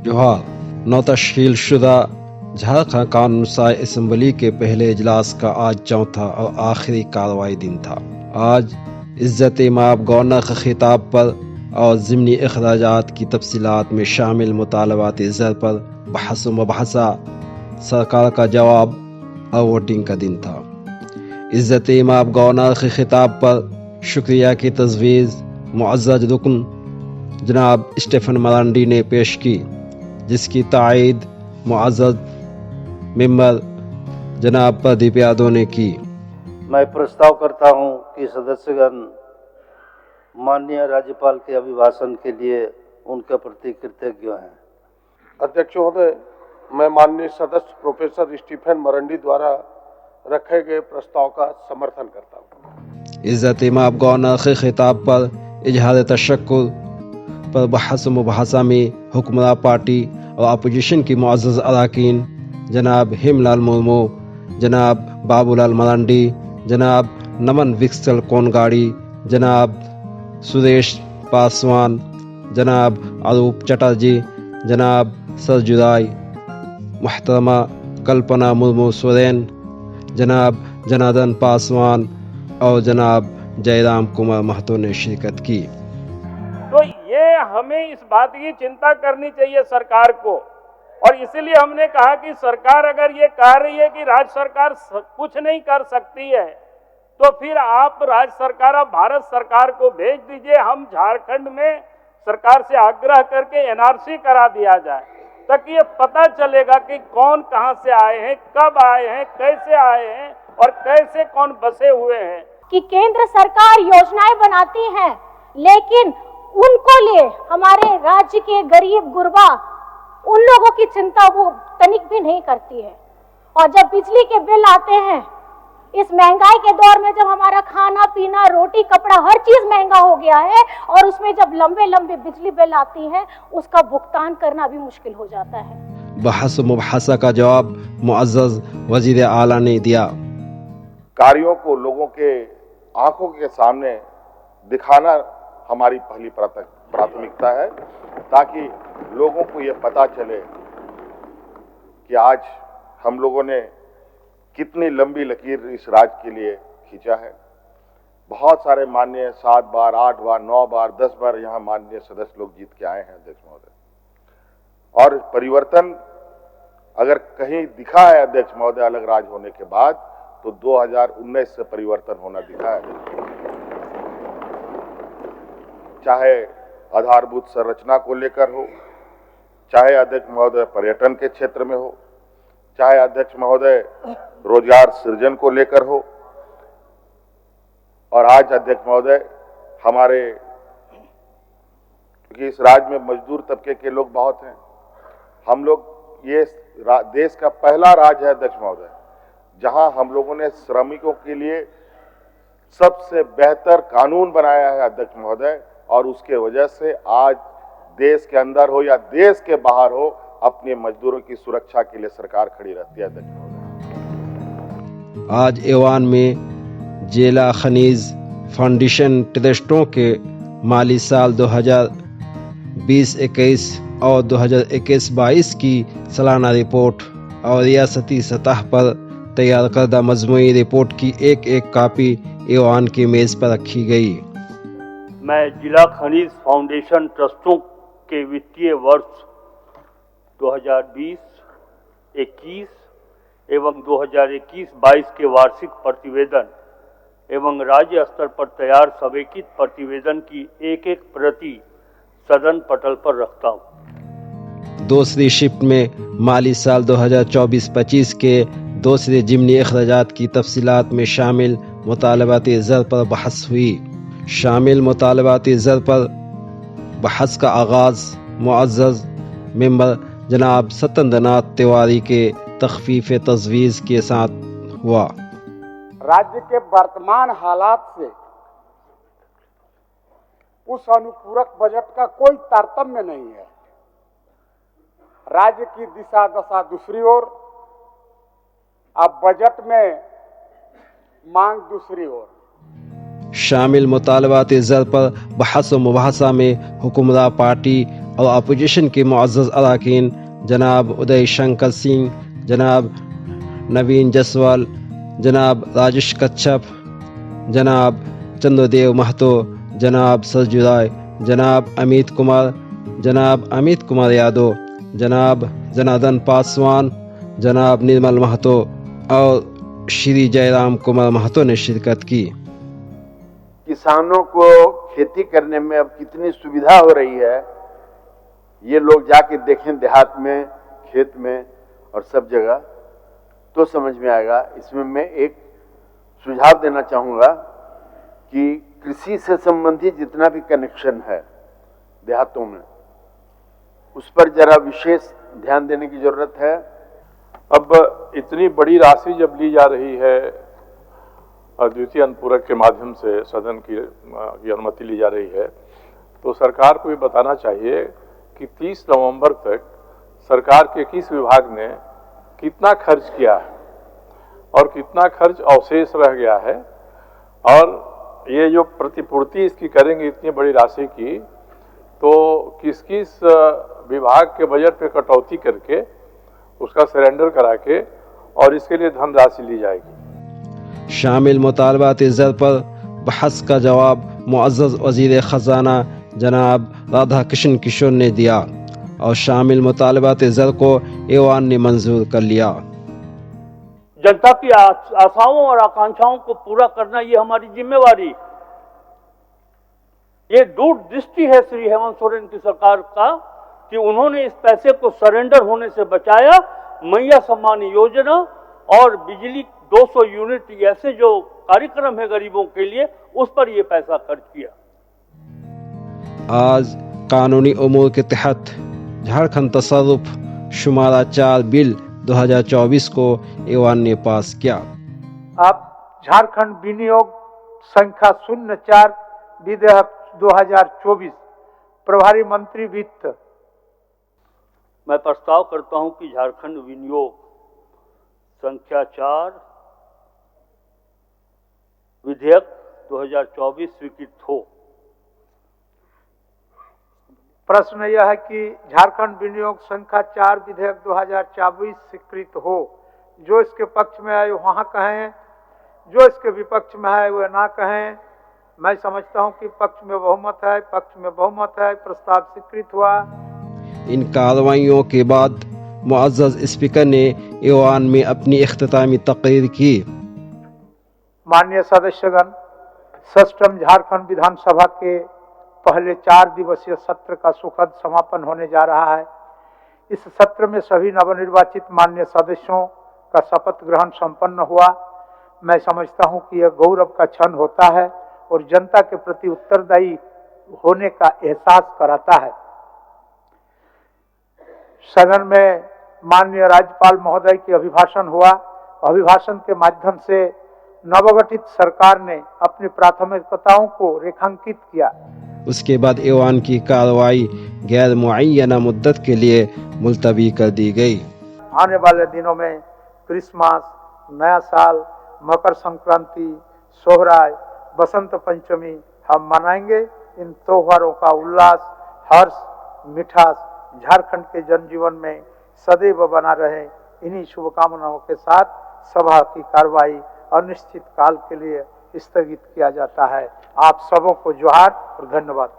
जोहार। नौ तश्कील शुदा झारखंड कानून साई असम्बली के पहले इजलास का आज चौथा और आखिरी कार्रवाई दिन था। आज इज्जत माब गवर्नर के खिताब पर और ज़िमनी अखराजात की तफसीलात में शामिल मुतालबात इज्जत पर बहस मुबहसा, सरकार का जवाब और वोटिंग का दिन था। इज्जत माब गवर्नर के खिताब पर शुक्रिया की तजवीज़ मुअज़्ज़ज़ रुकन जनाब स्टीफन मरांडी ने पेश की, जिसकी तायीद मुअज़्ज़ज़ मेंबर जनाब प्रदीप यादव ने की। मैं प्रस्ताव करता हूं कि सदस्यगण माननीय राज्यपाल के अभिभाषण के लिए उनके प्रति कृतज्ञ हैं। अध्यक्ष महोदय, मैं माननीय सदस्य प्रोफेसर स्टीफन मरांडी द्वारा रखे गए प्रस्ताव का समर्थन करता हूं। इज्जत माब गवर्नर के खिताब पर इजहार तशक्कुर पर बहस मुबहसा में हुक्मरान पार्टी और अपोजिशन की मुअज़्ज़ज़ अरकान जनाब हेमलाल मुर्मू, जनाब बाबूलाल मरांडी, जनाब नमन विक्सल कोनगाड़ी, जनाब सुरेश पासवान, जनाब अरूप चटर्जी, जनाब सरजुराई, मुहतरमा कल्पना मुर्मू सोरेन, जनाब जनार्दन पासवान और जनाब जयराम कुमार महतो ने शिरकत की। तो ये हमें इस बात की चिंता करनी चाहिए सरकार को, और इसीलिए हमने कहा कि सरकार अगर ये कह रही है कि राज्य सरकार कुछ नहीं कर सकती है, तो फिर आप राज्य सरकार, आप भारत सरकार को भेज दीजिए। हम झारखंड में सरकार से आग्रह करके एनआरसी करा दिया जाए, ताकि ये पता चलेगा कि कौन कहां से आए हैं, कब आए हैं, कैसे आए हैं और कैसे कौन बसे हुए हैं। कि केंद्र सरकार योजनाएं बनाती है, लेकिन उनको लिए हमारे राज्य के गरीब गुरबा उन लोगों की चिंता वो तनिक भी नहीं करती है। और जब बिजली के बिल आते हैं, इस महंगाई के दौर में जब हमारा खाना पीना रोटी कपड़ा हर चीज महंगा हो गया है, और उसमें जब लंबे लंबे बिजली बिल आती है, उसका भुगतान करना भी मुश्किल हो जाता है। बहस मुबहसा का जवाब मुअज़्ज़ज़ वज़ीर आला ने दिया। कार्यों को लोगों के आंखों के सामने दिखाना हमारी पहली प्राथमिकता है, ताकि लोगों को ये पता चले कि आज हम लोगों ने कितनी लंबी लकीर इस राज्य के लिए खींचा है। बहुत सारे माननीय 7 बार 8 बार 9 बार 10 बार यहाँ माननीय सदस्य लोग जीत के आए हैं अध्यक्ष महोदय। और परिवर्तन अगर कहीं दिखा है अध्यक्ष महोदय अलग राज्य होने के बाद, तो 2019 से परिवर्तन होना दिखा है। चाहे आधारभूत संरचना को लेकर हो, चाहे अध्यक्ष महोदय पर्यटन के क्षेत्र में हो, चाहे अध्यक्ष महोदय रोजगार सृजन को लेकर हो, और आज अध्यक्ष महोदय हमारे, क्योंकि इस राज्य में मजदूर तबके के लोग बहुत हैं, हम लोग ये देश का पहला राज्य है अध्यक्ष महोदय जहां हम लोगों ने श्रमिकों के लिए सबसे बेहतर कानून बनाया है अध्यक्ष महोदय। और उसके वजह से आज देश के अंदर हो या देश के बाहर हो, अपने मजदूरों की सुरक्षा के लिए सरकार खड़ी रहती है अध्यक्ष महोदय। आज ऐवान में जिला खनीज फाउंडेशन ट्रस्टों के माली साल 2020-21 और 2021-22 की सालाना रिपोर्ट और रियासती सतह पर तैयार करदा मजमूई रिपोर्ट की एक कापी ऐवान की मेज पर रखी गई। मैं जिला खनिज फाउंडेशन ट्रस्टों के वित्तीय वर्ष 2020-21 एवं 2021-22 के वार्षिक प्रतिवेदन एवं राज्य स्तर पर तैयार समेकित प्रतिवेदन की एक प्रति सदन पटल पर रखता हूँ। दूसरी शिफ्ट में माली साल 2024-25 के दूसरे ज़िमनी अखराजात की तफसीलात में शामिल मुतालबाती ज़र पर बहस हुई। शामिल मुतालबाती ज़र पर बहस का आगाज़ मुअज़्ज़ज़ मेंबर जनाब सत्येंद्रनाथ तिवारी के तखफीफ तजवीज़ के साथ हुआ। राज्य के वर्तमान हालात से उस अनुपूरक बजट का कोई तारतम्य नहीं है। राज्य की दिशा दशा दूसरी ओर, अब बजट में मांग दूसरी ओर। शामिल मुतालबात ज़र पर बहस व मुबाहसा में हुक्मरान पार्टी और अपोजिशन के मुअज़्ज़ज़ अरकान जनाब उदय शंकर सिंह, जनाब नवीन जसवाल, जनाब राजेश कच्छप, जनाब चंद्रदेव महतो, जनाब सरजू राय, जनाब अमित कुमार यादव, जनाब जनार्दन पासवान, जनाब निर्मल महतो और श्री जयराम कुमार महतो ने शिरकत की। किसानों को खेती करने में अब कितनी सुविधा हो रही है, ये लोग जाके देखें देहात में, खेत में और सब जगह, तो समझ में आएगा। इसमें मैं एक सुझाव देना चाहूँगा कि कृषि से संबंधित जितना भी कनेक्शन है देहातों में, उस पर जरा विशेष ध्यान देने की जरूरत है। अब इतनी बड़ी राशि जब ली जा रही है द्वितीय अनुपूरक के माध्यम से सदन की अनुमति ली जा रही है, तो सरकार को ये बताना चाहिए कि 30 नवंबर तक सरकार के किस विभाग ने कितना खर्च किया है और कितना खर्च अवशेष रह गया है, और ये जो प्रतिपूर्ति इसकी करेंगे इतनी बड़ी राशि की, तो किस किस विभाग के बजट पे कटौती करके उसका सरेंडर करा के और इसके लिए धनराशि ली जाएगी। शामिल मुतालबात ज़र पर बहस का जवाब मुअज़्ज़ज़ वज़ीर ख़ज़ाना जनाब राधा कृष्ण किशोर ने दिया और शामिल मुतालबात ज़र को ऐवान ने मंजूर कर लिया। जनता की आशाओं और आकांक्षाओं को पूरा करना ये हमारी जिम्मेवारी, ये दूरदृष्टि है श्री हेमंत सोरेन की सरकार का कि उन्होंने इस पैसे को सरेंडर होने से बचाया। मैया सम्मान योजना और बिजली 200 यूनिट ऐसे जो कार्यक्रम है गरीबों के लिए, उस पर ये पैसा खर्च किया। आज कानूनी उमूर के तहत झारखंड तसर्रुफ शुमारा 4 बिल 2024 को ऐवान ने पास किया। अब झारखंड विनियोग संख्या 04 विधेयक 2024 प्रभारी मंत्री वित्त। मैं प्रस्ताव करता हूं कि झारखंड विनियोग संख्या 4 विधेयक 2024 स्वीकृत हो। प्रश्न यह है कि झारखंड विनियोग संख्या 4 विधेयक 2024 स्वीकृत हो। जो इसके पक्ष में है वहाँ कहें, जो इसके विपक्ष में है वह ना कहें। मैं समझता हूँ कि पक्ष में बहुमत है, पक्ष में बहुमत है, प्रस्ताव स्वीकृत हुआ। इन कार्रवाइयों के बाद मुअज़्ज़ज़ स्पीकर ने ऐवान में अपनी इख्तितामी तकरीर की। माननीय सदस्यगण, षष्ठम झारखंड विधानसभा के पहले 4 दिवसीय सत्र का सुखद समापन होने जा रहा है। इस सत्र में सभी नवनिर्वाचित माननीय सदस्यों का शपथ ग्रहण संपन्न हुआ। मैं समझता हूं कि यह गौरव का क्षण होता है और जनता के प्रति उत्तरदायी होने का एहसास कराता है। सदन में माननीय राज्यपाल महोदय की अभिभाषण हुआ। अभिभाषण के माध्यम से नवगठित सरकार ने अपनी प्राथमिकताओं को रेखांकित किया। उसके बाद ऐवान की कार्रवाई गैर मुअय्यना मुद्दत के लिए मुलतवी कर दी गई। आने वाले दिनों में क्रिसमस, नया साल, मकर संक्रांति, सोहराय, बसंत पंचमी हम मनाएंगे। इन त्योहारों का उल्लास, हर्ष, मिठास झारखंड के जनजीवन में सदैव बना रहे। इन्हीं शुभकामनाओं के साथ सभा की कार्रवाई अनिश्चित काल के लिए स्थगित किया जाता है। आप सबों को जोहार और धन्यवाद।